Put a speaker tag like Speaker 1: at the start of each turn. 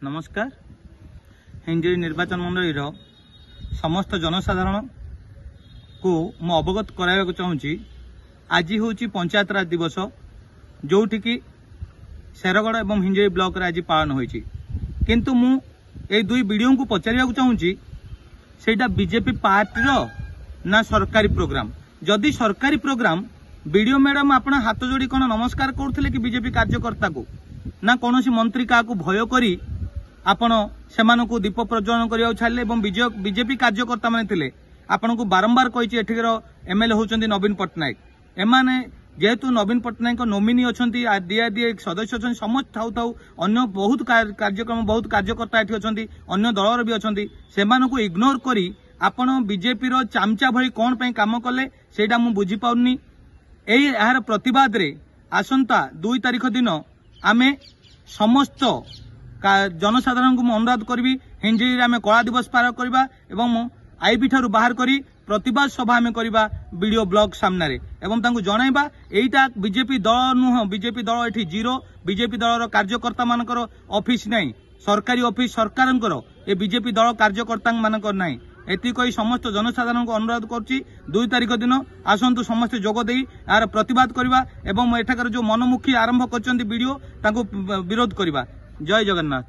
Speaker 1: नमस्कार। हिंजिरी निर्वाचन मंडल समस्त जनसाधारण को मु अवगत कराइबा चाहूँगी। आज हूँ पंचायत राज दिवस जोठिकी शेरगढ़ और हिंजिरी ब्लॉक रे आज पालन होइछि। किंतु मु ए दुई वीडियो को पचारिबा चाहूँगी सेटा बीजेपी पार्टी ना सरकारी प्रोग्राम। जदि सरकारी प्रोग्राम वीडियो मैडम आपण हाथ जोड़ी कौन नमस्कार करथिले कि बीजेपी कार्यकर्ता को ना कौन मंत्री क्या भय करी आपण सेमानकु दीप प्रज्वलन करिया छाड़ले बीजेपी कार्यकर्ता माने थिले आपण को बारंबार कहिछि एठिकर एमएलए होचंदी नवीन पट्टनायक। एमाने जेहेतु नवीन पट्टनायक नोमिनी अछंती डीआरडीए सदस्य अछंती समस्त थाउ थाउ अन्य बहुत कार्यक्रम बहुत कार्यकर्ता एठी अछंती अन्य दलर भी अछंती सेमानकु इग्नोर करी आपण बीजेपी रो चामचा भई कोन पई काम कले सेटा मु बुझी पाउनी। एही यार प्रतिवाद रे आसंता 2 तारिख दिन आमे समस्त जनसाधारण को अनुरोध करी हिंजिरी आमे कला दिवस पार करबा एवं आईबी ठारू बाहर करी प्रतिवाद सभा आमे करबा वीडियो ब्लॉग सामने रे एवं तांको जणाइबा एईटा बीजेपी दल नुह। बीजेपी दल एठी जीरो। बीजेपी दलर कार्यकर्ता मानकर ऑफिस नाही, सरकारी ऑफिस सरकारंकर ए बीजेपी दल कार्यकर्ता मानकर नाही। एति कही समस्त जनसाधारण को अनुरोध करुच्ची 2 तारिख दिन आसंतु समस्त जोग देई यार प्रतिवाद करबा एवं एठाकर जो मनमुखी आरंभ करचंती वीडियो तांको विरोध करबा। जय जगन्नाथ।